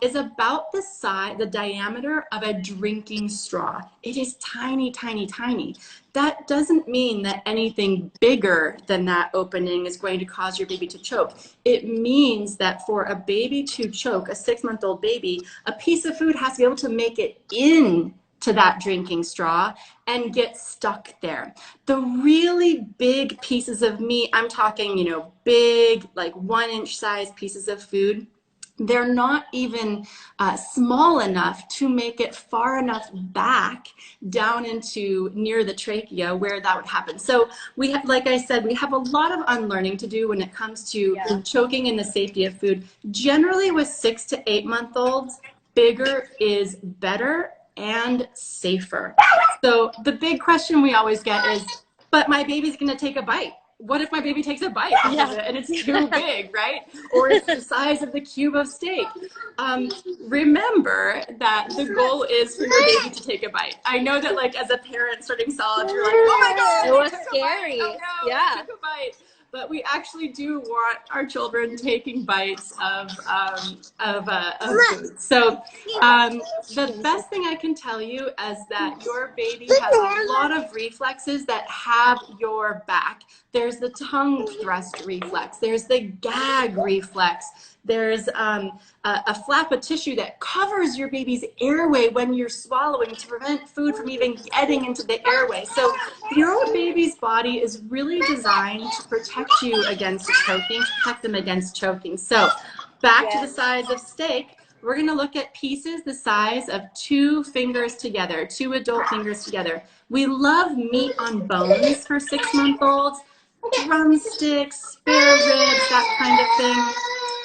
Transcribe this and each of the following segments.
is about the size, the diameter of a drinking straw. It is tiny, tiny, tiny. That doesn't mean that anything bigger than that opening is going to cause your baby to choke. It means that for a baby to choke, a 6-month-old baby, a piece of food has to be able to make it in to that drinking straw and get stuck there. The really big pieces of meat, I'm talking, you know, big, like 1-inch size pieces of food, they're not even small enough to make it far enough back down into near the trachea where that would happen. So we have, like I said, we have a lot of unlearning to do when it comes to choking and the safety of food. Generally with 6 to 8-month-olds, bigger is better and safer. So the big question we always get is, but my baby's gonna take a bite. What if my baby takes a bite of it and it's too big, right? Or it's the size of the cube of steak. Remember that the goal is for your baby to take a bite. I know that, like, as a parent starting solids, you're like, oh my God, it was scary. Oh no, took a bite. But we actually do want our children taking bites of food. So the best thing I can tell you is that your baby has a lot of reflexes that have your back. There's the tongue thrust reflex. There's the gag reflex. There's a flap of tissue that covers your baby's airway when you're swallowing to prevent food from even getting into the airway. So your baby's body is really designed to protect you against choking, to protect them against choking. So back to the size of steak, we're going to look at pieces the size of 2 fingers together, 2 adult fingers together. We love meat on bones for 6-month-olds, drumsticks, spare ribs, that kind of thing.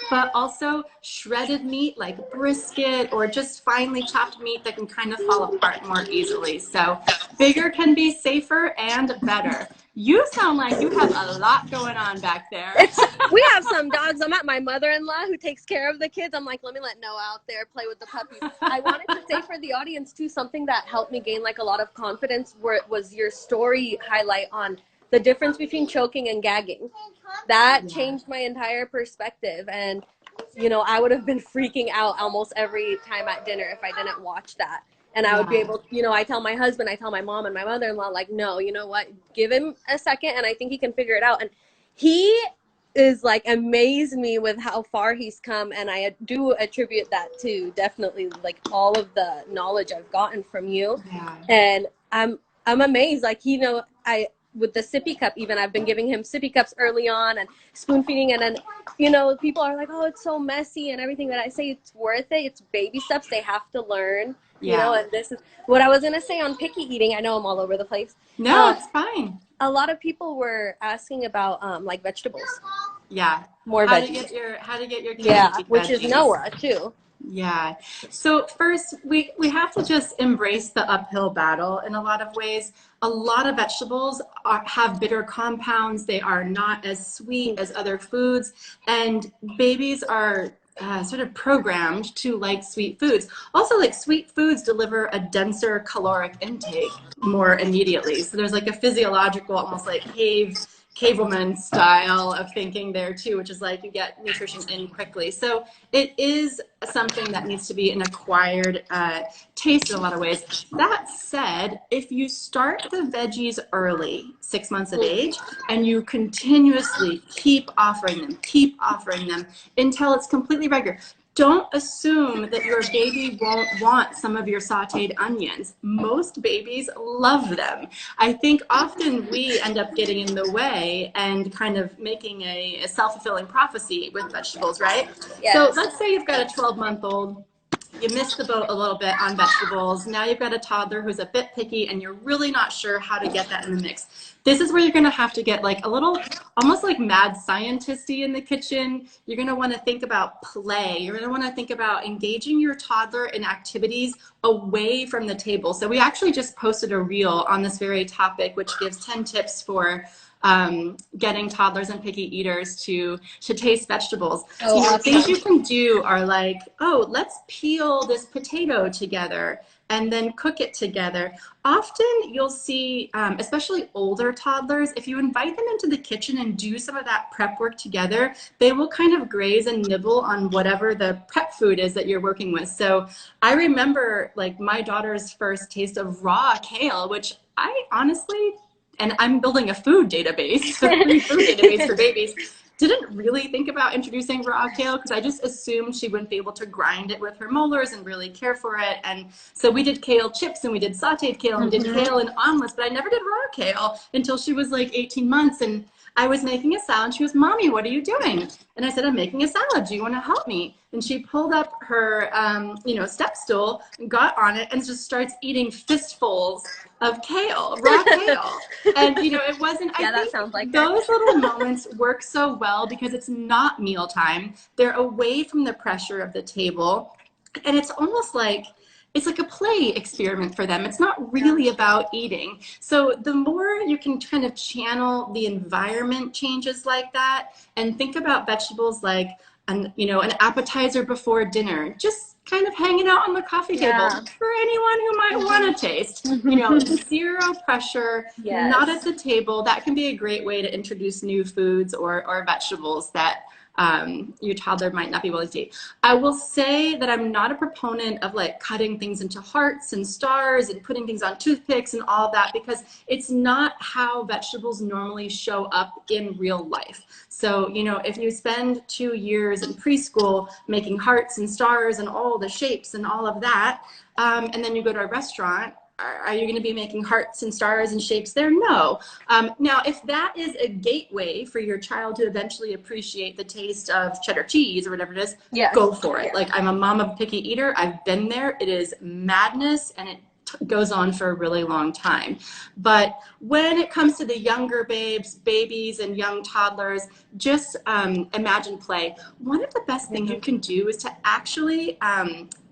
But also shredded meat like brisket or just finely chopped meat that can kind of fall apart more easily. So bigger can be safer and better. You sound like you have a lot going on back there. We have some dogs. I'm at my mother-in-law who takes care of the kids. I'm like, let me let Noah out there play with the puppies. I wanted to say for the audience too, something that helped me gain like a lot of confidence was your story highlight on the difference between choking and gagging. That changed my entire perspective. And, you know, I would have been freaking out almost every time at dinner if I didn't watch that. And I would be able, you know, I tell my husband, I tell my mom and my mother-in-law, like, no, you know what, give him a second and I think he can figure it out. And he is like amazed me with how far he's come. And I do attribute that to definitely like all of the knowledge I've gotten from you. And I'm amazed, like, you know, with the sippy cup, even I've been giving him sippy cups early on and spoon feeding. And then, you know, people are like, oh, it's so messy and everything, that I say it's worth it. It's baby steps. They have to learn, you know, and this is what I was going to say on picky eating. I know I'm all over the place. No, it's fine. A lot of people were asking about like vegetables. More how veggies. How to get your kids to eat which veggies. is Noah too. So first, we have to just embrace the uphill battle in a lot of ways. A lot of vegetables have bitter compounds. They are not as sweet as other foods. And babies are sort of programmed to like sweet foods. Also, like, sweet foods deliver a denser caloric intake more immediately. So there's like a physiological, almost like caveman style of thinking there too, which is like you get nutrition in quickly. So it is something that needs to be an acquired taste in a lot of ways. That said, if you start the veggies early, 6 months of age, and you continuously keep offering them until it's completely regular. Don't assume that your baby won't want some of your sauteed onions. Most babies love them. I think often we end up getting in the way and kind of making a self-fulfilling prophecy with vegetables, right? So let's say you've got a 12-month-old. You missed the boat a little bit on vegetables. Now you've got a toddler who's a bit picky and you're really not sure how to get that in the mix. This is where you're gonna have to get like a little, almost like mad scientist-y in the kitchen. You're gonna wanna think about play. You're gonna wanna think about engaging your toddler in activities away from the table. So we actually just posted a reel on this very topic, which gives 10 tips for getting toddlers and picky eaters to taste vegetables. So, you know, things you can do are like, oh, let's peel this potato together. and then cook it together. Often you'll see, especially older toddlers, if you invite them into the kitchen and do some of that prep work together, they will kind of graze and nibble on whatever the prep food is that you're working with. So I remember like my daughter's first taste of raw kale, which I honestly, and I'm building a food database, a free food database for babies, didn't really think about introducing raw kale because I just assumed she wouldn't be able to grind it with her molars and really care for it. And so we did kale chips and we did sauteed kale and we did kale and omelets, but I never did raw kale until she was like 18 months. And I was making a salad. She goes, "Mommy, what are you doing?" And I said, "I'm making a salad. Do you want to help me?" And she pulled up her, step stool and got on it and just starts eating fistfuls of kale, raw kale. And, it wasn't, Yeah, I that think sounds like those little moments work so well because it's not mealtime. They're away from the pressure of the table. And it's almost like, it's like a play experiment for them. It's not really about eating. So the more you can kind of channel the environment changes like that and think about vegetables like an appetizer before dinner, just kind of hanging out on the coffee table for anyone who might want to taste. Zero pressure, not at the table. That can be a great way to introduce new foods or vegetables that your toddler might not be willing to eat. I will say that I'm not a proponent of like cutting things into hearts and stars and putting things on toothpicks and all that, because it's not how vegetables normally show up in real life. So, if you spend 2 years in preschool making hearts and stars and all the shapes and all of that, and then you go to a restaurant, are you going to be making hearts and stars and shapes there? No. Now, if that is a gateway for your child to eventually appreciate the taste of cheddar cheese or whatever it is, go for it. Like, I'm a mom of picky eater. I've been there. It is madness, and it goes on for a really long time. But when it comes to the younger babies and young toddlers, just imagine play. One of the best things you can do is to actually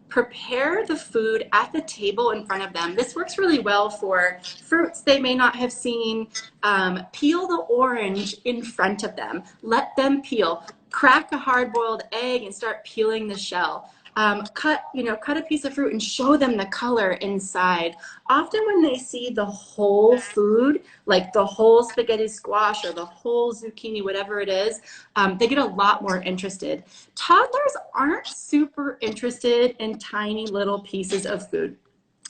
prepare the food at the table in front of them. This works really well for fruits they may not have seen. Peel the orange in front of them. Let them peel. Crack a hard-boiled egg and start peeling the shell. Cut a piece of fruit and show them the color inside. Often when they see the whole food, like the whole spaghetti squash or the whole zucchini, whatever it is, they get a lot more interested. Toddlers aren't super interested in tiny little pieces of food.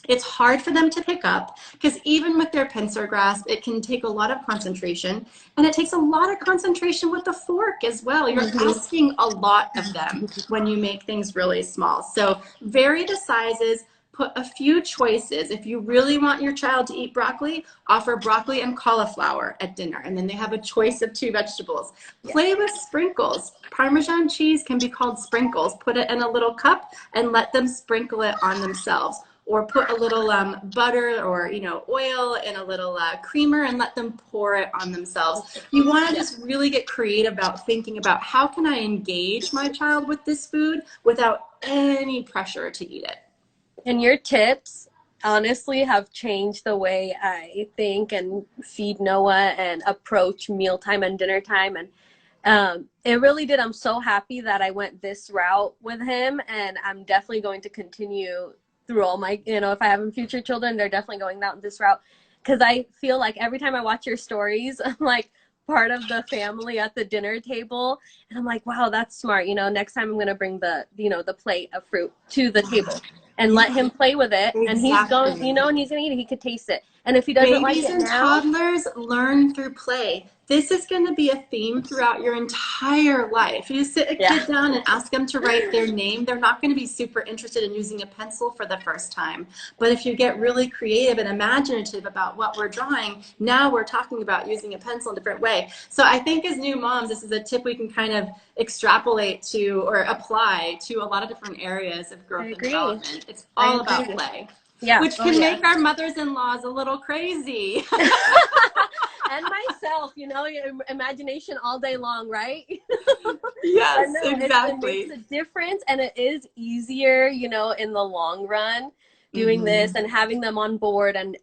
It's hard for them to pick up because even with their pincer grasp, it can take a lot of concentration, and it takes a lot of concentration with the fork as well. You're asking a lot of them when you make things really small. So vary the sizes, put a few choices. If you really want your child to eat broccoli, offer broccoli and cauliflower at dinner, and then they have a choice of 2 vegetables. Play with sprinkles. Parmesan cheese can be called sprinkles. Put it in a little cup and let them sprinkle it on themselves. Or put a little butter or oil in a little creamer and let them pour it on themselves. You want to just really get creative about thinking about how can I engage my child with this food without any pressure to eat it. And your tips honestly have changed the way I think and feed Noah and approach mealtime and dinner time. And it really did. I'm so happy that I went this route with him, and I'm definitely going to continue through all my, if I have future children, they're definitely going down this route, because I feel like every time I watch your stories, I'm like part of the family at the dinner table, and I'm like, wow, that's smart. Next time I'm going to bring the plate of fruit to the table and let him play with it. And he's going, and he's going to eat it. He could taste it. And if he doesn't like it now. Babies and toddlers learn through play. This is going to be a theme throughout your entire life. You sit a kid down and ask them to write their name, they're not going to be super interested in using a pencil for the first time. But if you get really creative and imaginative about what we're drawing, now we're talking about using a pencil in a different way. So I think as new moms, this is a tip we can kind of extrapolate to or apply to a lot of different areas of growth and development. It's all about play. Yeah. Which can make our mothers-in-laws a little crazy. And myself, imagination all day long, right? Yes, exactly. It makes a difference, and it is easier, in the long run doing this and having them on board. And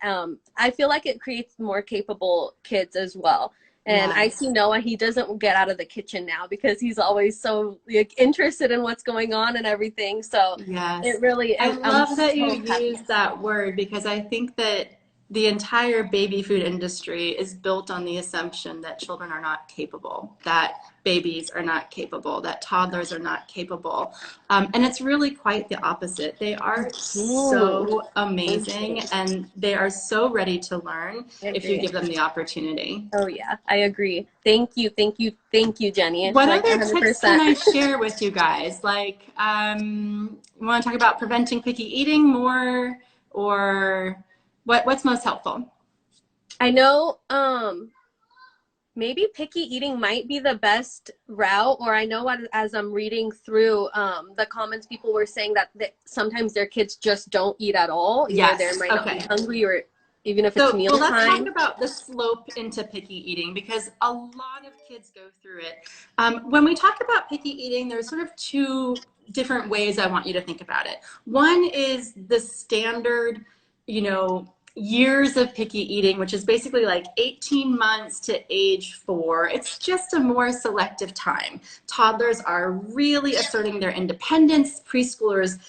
I feel like it creates more capable kids as well. And I Yes. see Noah, he doesn't get out of the kitchen now because he's always so like, interested in what's going on and everything. So Yes. it really, I I'm love that you so happy. use that word because I think that the entire baby food industry is built on the assumption that children are not capable, that babies are not capable, that toddlers are not capable. And it's really quite the opposite. They are Mm, so amazing and they are so ready to learn I if you agree. give them the opportunity. Oh yeah, I agree. Thank you, thank you, thank you, Jenny. What Like other tips can 100%. I share with you guys? Like, you want to talk about preventing picky eating more, or what's most helpful? I know, maybe picky eating might be the best route, or I know what, as I'm reading through the comments, people were saying that sometimes their kids just don't eat at all. Either they Yes. might not be Okay. hungry or even if it's So, well, let's talk mealtime. about the slope into picky eating because a lot of kids go through it. When we talk about picky eating, there's sort of two different ways I want you to think about it. One is the standard, years of picky eating, which is basically like 18 months to age 4. It's just a more selective time. Toddlers are really asserting their independence. Preschoolers,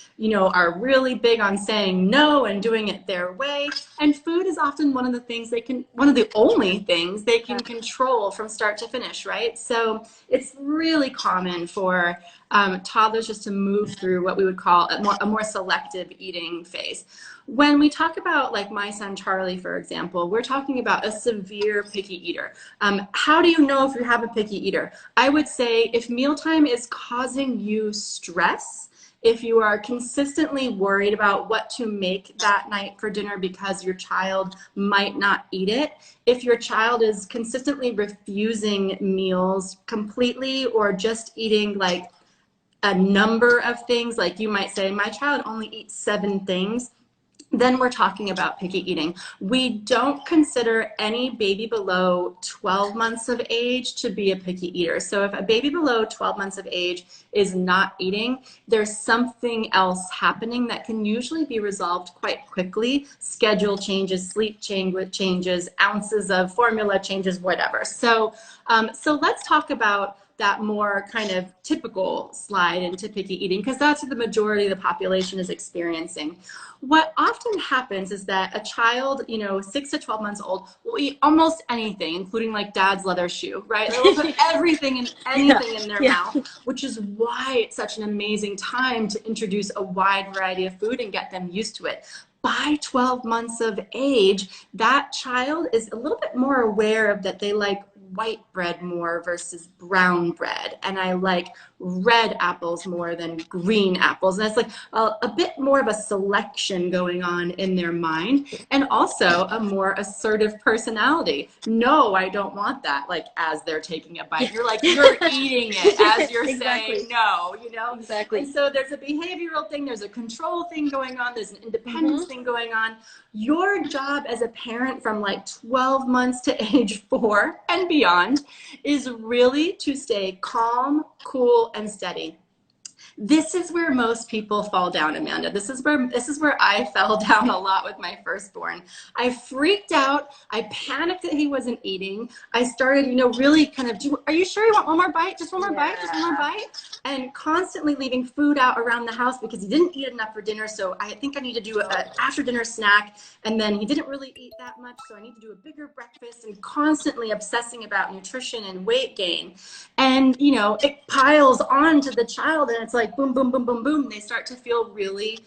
are really big on saying no and doing it their way. And food is often one of the only things they can control from start to finish, right? So it's really common for toddlers just to move through what we would call a more selective eating phase. When we talk about like my son Charlie, for example, we're talking about a severe picky eater. How do you know if you have a picky eater? I would say if mealtime is causing you stress, if you are consistently worried about what to make that night for dinner because your child might not eat it, if your child is consistently refusing meals completely or just eating like a number of things, like you might say, my child only eats 7 things, then we're talking about picky eating. We don't consider any baby below 12 months of age to be a picky eater. So if a baby below 12 months of age is not eating, there's something else happening that can usually be resolved quite quickly. Schedule changes, sleep changes, ounces of formula changes, whatever. So let's talk about that more kind of typical slide into picky eating, because that's what the majority of the population is experiencing. What often happens is that a child, 6 to 12 months old, will eat almost anything, including like dad's leather shoe, right? They will put everything and Yeah, anything in their yeah. mouth, which is why it's such an amazing time to introduce a wide variety of food and get them used to it. By 12 months of age, that child is a little bit more aware of that they like white bread more versus brown bread, and I like red apples more than green apples, and it's like a bit more of a selection going on in their mind, and also a more assertive personality. No, I don't want that. Like as they're taking a bite, you're eating it as you're Exactly. saying no, Exactly. and so there's a behavioral thing, there's a control thing going on, there's an independence thing going on. Your job as a parent from like 12 months to age 4 and beyond is really to stay calm, cool, and steady. This is where most people fall down, Amanda. This is where I fell down a lot with my firstborn. I freaked out. I panicked that he wasn't eating. I started, really kind of, are you sure you want one more bite? Just one more bite? Just one more bite? And constantly leaving food out around the house because he didn't eat enough for dinner. So I think I need to do an after dinner snack. And then he didn't really eat that much. So I need to do a bigger breakfast, and constantly obsessing about nutrition and weight gain. And, it piles on to the child, and it's like boom, boom, boom, boom, boom. They start to feel really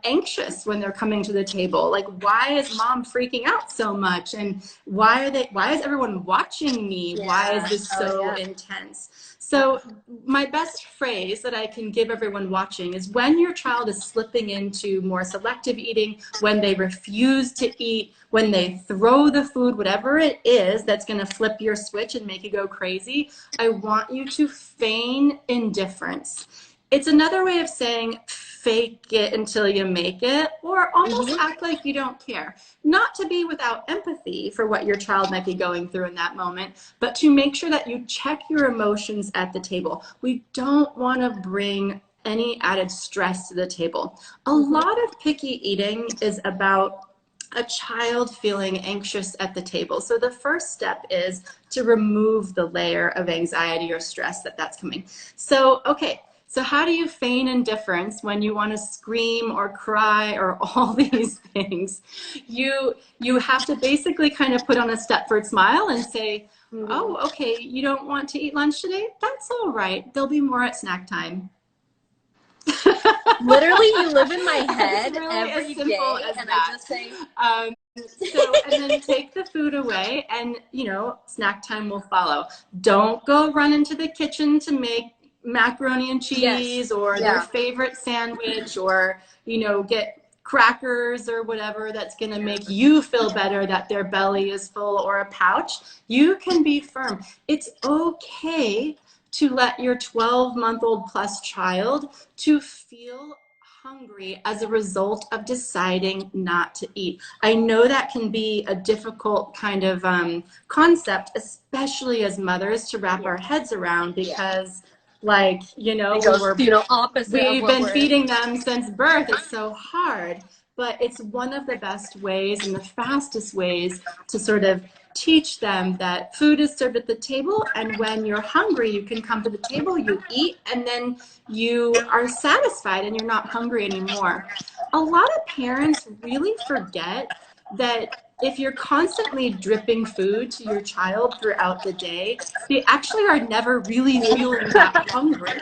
anxious when they're coming to the table. Like, why is mom freaking out so much? And why is everyone watching me? Yeah. Why is this so intense? So my best phrase that I can give everyone watching is when your child is slipping into more selective eating, when they refuse to eat, when they throw the food, whatever it is that's going to flip your switch and make you go crazy, I want you to feign indifference. It's another way of saying fake it until you make it, or almost act like you don't care. Not to be without empathy for what your child might be going through in that moment, but to make sure that you check your emotions at the table. We don't want to bring any added stress to the table. A lot of picky eating is about a child feeling anxious at the table. So the first step is to remove the layer of anxiety or stress that's coming. So, okay, so how do you feign indifference when you want to scream or cry or all these things? You have to basically kind of put on a Stepford smile and say, oh, okay, you don't want to eat lunch today? That's all right. There'll be more at snack time. Literally, you live in my head really every day, and I just say, and then take the food away, and snack time will follow. Don't go run into the kitchen to make macaroni and cheese or their favorite sandwich, or get crackers or whatever that's going to make you feel better that their belly is full, or a pouch. You can be firm. It's okay to let your 12-month-old plus child to feel hungry as a result of deciding not to eat. I know that can be a difficult kind of concept, especially as mothers, to wrap our heads around, because we've been feeding them since birth. It's so hard, but it's one of the best ways and the fastest ways to sort of teach them that food is served at the table, and when you're hungry, you can come to the table, you eat, and then you are satisfied and you're not hungry anymore. A lot of parents really forget that if you're constantly dripping food to your child throughout the day, they actually are never really feeling that hungry.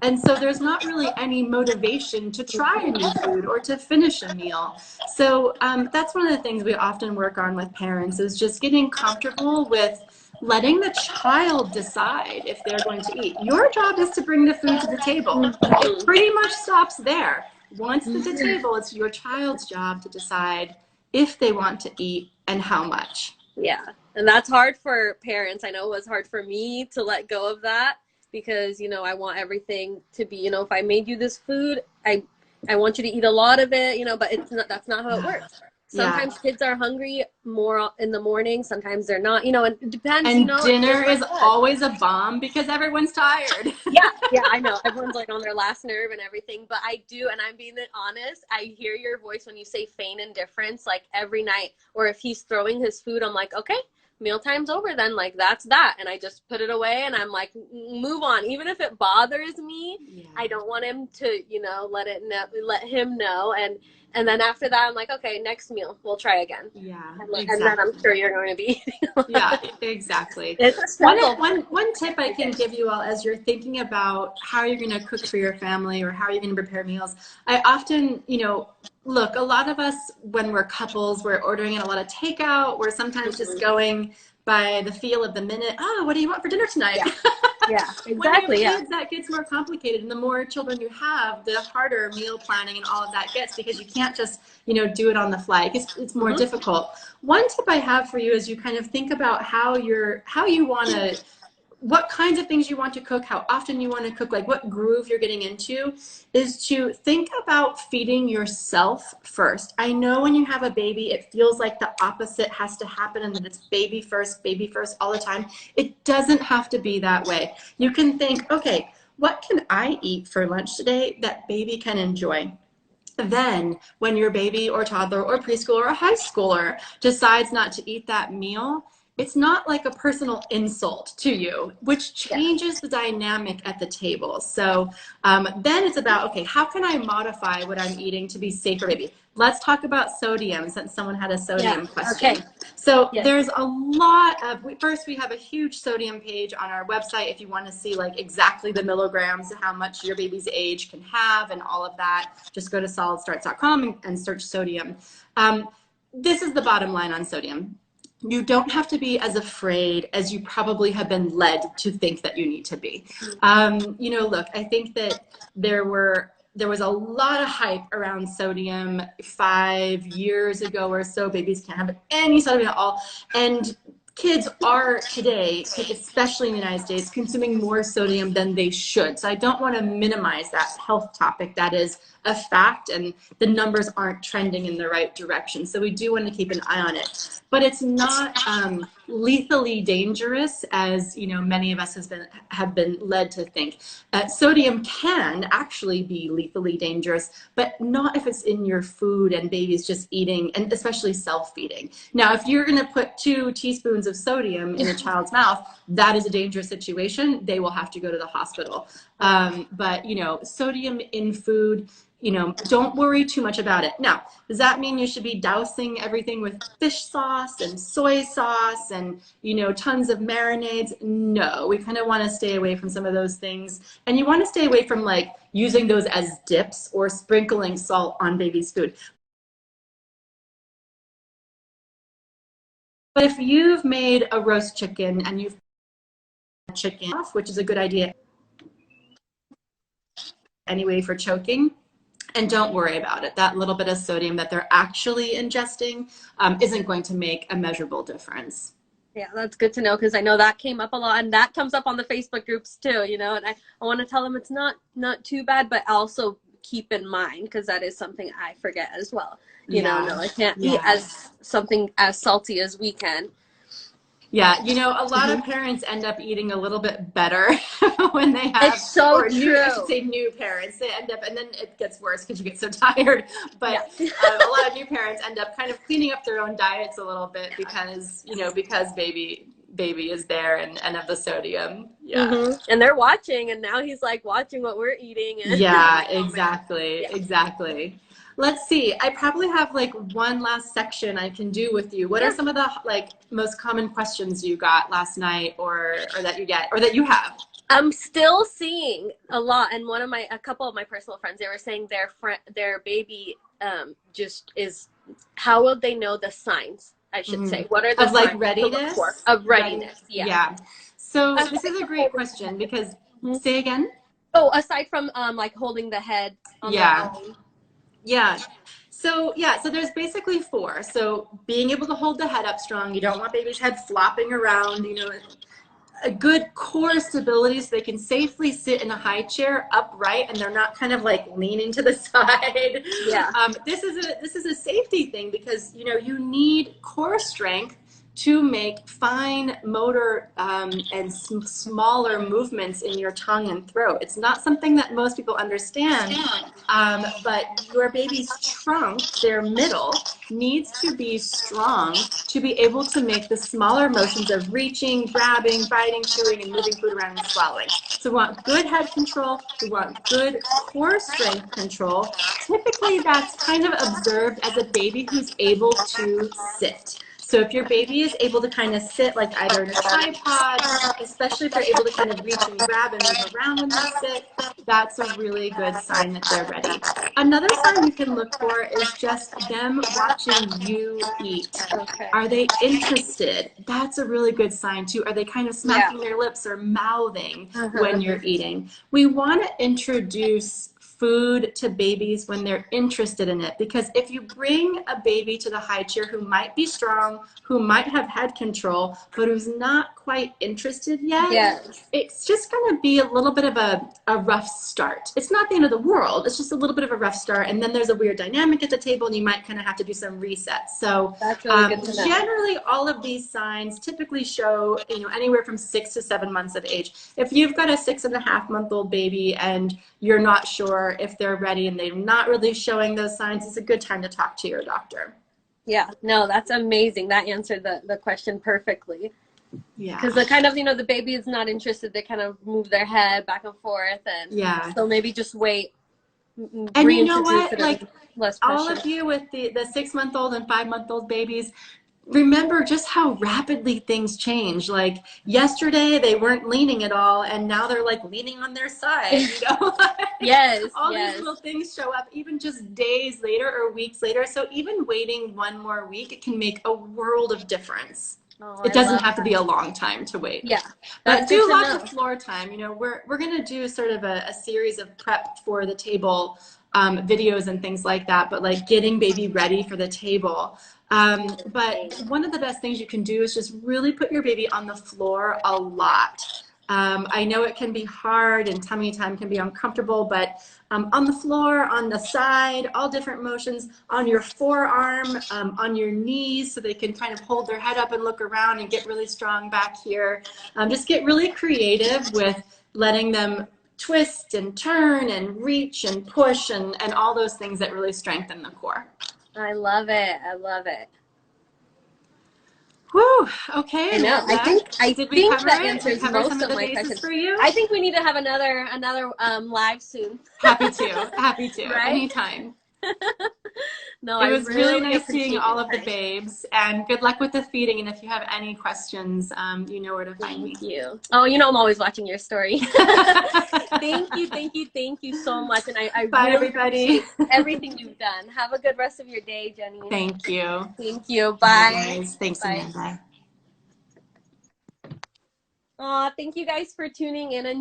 And so there's not really any motivation to try a new food or to finish a meal. So that's one of the things we often work on with parents, is just getting comfortable with letting the child decide if they're going to eat. Your job is to bring the food to the table. It pretty much stops there. Once at the table, it's your child's job to decide if they want to eat and how much. Yeah, and that's hard for parents. I know it was hard for me to let go of that, because I want everything to be, if I made you this food, I want you to eat a lot of it, but that's not how it works. Sometimes kids are hungry more in the morning, sometimes they're not, and it depends. And dinner is always a bomb because everyone's tired. Yeah, I know. Everyone's on their last nerve and everything, but I do, and I'm being honest, I hear your voice when you say feign indifference, every night. Or if he's throwing his food, I'm like, okay, mealtime's over then, that's that, and I just put it away, and I'm like, move on. Even if it bothers me, I don't want him to let him know, and then after that, I'm like, okay, next meal, we'll try again. Exactly. And then I'm sure you're going to be exactly. It's a struggle. One tip I can give you all as you're thinking about how you're going to cook for your family or how you're going to prepare meals, I often, look, a lot of us, when we're couples, we're ordering in a lot of takeout. We're sometimes just going by the feel of the minute. Oh, what do you want for dinner tonight? Yeah, exactly. When you have kids, that gets more complicated, and the more children you have, the harder meal planning and all of that gets, because you can't just do it on the fly. It's more difficult. One tip I have for you is you kind of think about how you want to, what kinds of things you want to cook, how often you want to cook, what groove you're getting into, is to think about feeding yourself first. I know when you have a baby, it feels like the opposite has to happen, and that it's baby first all the time. It doesn't have to be that way. You can think, okay, what can I eat for lunch today that baby can enjoy? Then when your baby or toddler or preschooler or high schooler decides not to eat that meal, it's not like a personal insult to you, which changes the dynamic at the table. So then it's about, okay, how can I modify what I'm eating to be safer, baby? Let's talk about sodium, since someone had a sodium question. Okay. So there's a lot of, first we have a huge sodium page on our website if you want to see exactly the milligrams, how much your baby's age can have and all of that. Just go to solidstarts.com and search sodium. This is the bottom line on sodium. You don't have to be as afraid as you probably have been led to think that you need to be. Look, I think that there was a lot of hype around sodium 5 years ago or so. Babies can't have any sodium at all. And kids are today, especially in the United States, consuming more sodium than they should. So I don't want to minimize that health topic. That is a fact, and the numbers aren't trending in the right direction. So we do want to keep an eye on it. But it's not lethally dangerous, as many of us have been led to think. Sodium can actually be lethally dangerous, but not if it's in your food and babies just eating, and especially self-feeding. Now, if you're going to put 2 teaspoons of sodium in a child's mouth, that is a dangerous situation. They will have to go to the hospital. But sodium in food, don't worry too much about it. Now, does that mean you should be dousing everything with fish sauce and soy sauce and, tons of marinades? No, we kind of want to stay away from some of those things. And you want to stay away from like using those as dips or sprinkling salt on baby's food. But if you've made a roast chicken and you've chicken off, which is a good idea anyway for choking, and don't worry about it. That little bit of sodium that they're actually ingesting isn't going to make a measurable difference. Yeah, that's good to know, because I know that came up a lot, and that comes up on the Facebook groups too, and I want to tell them it's not too bad, but also keep in mind, because that is something I forget as well. No, I can't eat something as salty as we can. Yeah, a lot of parents end up eating a little bit better when they have, it's so or true. I should say new parents, they end up, and then it gets worse because you get so tired, but a lot of new parents end up kind of cleaning up their own diets a little bit because, because baby is there and of the sodium. Yeah. Mm-hmm. And they're watching, and now he's like watching what we're eating. And yeah, exactly. Let's see. I probably have like one last section I can do with you. What are some of the most common questions you got last night, or that you get, or that you have? I'm still seeing a lot, and a couple of my personal friends, they were saying their baby just is. How will they know the signs? I should say. What are the signs of readiness? Of readiness. Yeah. So this is a great question because say again. Oh, aside from like holding the head. On Yeah. So there's basically 4. So being able to hold the head up strong. You don't want baby's head flopping around, a good core stability so they can safely sit in a high chair upright and they're not kind of like leaning to the side. Yeah. This is a safety thing because, you need core strength to make fine motor and smaller movements in your tongue and throat. It's not something that most people understand, but your baby's trunk, their middle, needs to be strong to be able to make the smaller motions of reaching, grabbing, biting, chewing, and moving food around and swallowing. So we want good head control, we want good core strength control. Typically that's kind of observed as a baby who's able to sit. So if your baby is able to kind of sit like either in a tripod, especially if they're able to kind of reach and grab and move around when they sit, that's a really good sign that they're ready. Another sign you can look for is just them watching you eat. Okay. Are they interested? That's a really good sign too. Are they kind of smacking their lips or mouthing when you're eating? We want to introduce food to babies when they're interested in it, because if you bring a baby to the high chair who might be strong, who might have head control, but who's not quite interested yet, it's just going to be a little bit of a rough start. It's not the end of the world, it's just a little bit of a rough start, and then there's a weird dynamic at the table and you might kind of have to do some resets. So that's really good to know. Generally all of these signs typically show anywhere from 6 to 7 months of age. If you've got a 6.5-month-old baby and you're not sure if they're ready and they're not really showing those signs, it's a good time to talk to your doctor. Yeah, no, that's amazing. That answered the question perfectly. Yeah. Because the kind of, the baby is not interested. They kind of move their head back and forth. And so maybe just wait. And you know what? Like less all of you with the 6-month-old and 5-month-old babies, remember just how rapidly things change. Like yesterday they weren't leaning at all and now they're like leaning on their side, Yes. All these little things show up even just days later or weeks later. So even waiting one more week, it can make a world of difference. It doesn't have to be a long time to wait. Yeah. But do lots of floor time. We're going to do sort of a series of prep for the table videos and things like that, but like getting baby ready for the table. But one of the best things you can do is just really put your baby on the floor a lot. I know it can be hard and tummy time can be uncomfortable, but on the floor, on the side, all different motions, on your forearm, on your knees, so they can kind of hold their head up and look around and get really strong back here. Just get really creative with letting them twist and turn and reach and push and all those things that really strengthen the core. I love it. I love it. Whew, okay. I know. I think that answers most of my questions for you. I think we need to have another live soon. Happy to. Happy to. Right? Anytime. No, it was really nice seeing all of the babes, and good luck with the feeding. And if you have any questions, you know where to find me. Thank you. Oh, you know I'm always watching your story. Thank you so much. And I Bye, really everybody. appreciate everything you've done. Have a good rest of your day, Jenny. Thank you. Thank you. Bye. Guys. Thanks, Bye. Amanda. Thank you guys for tuning in and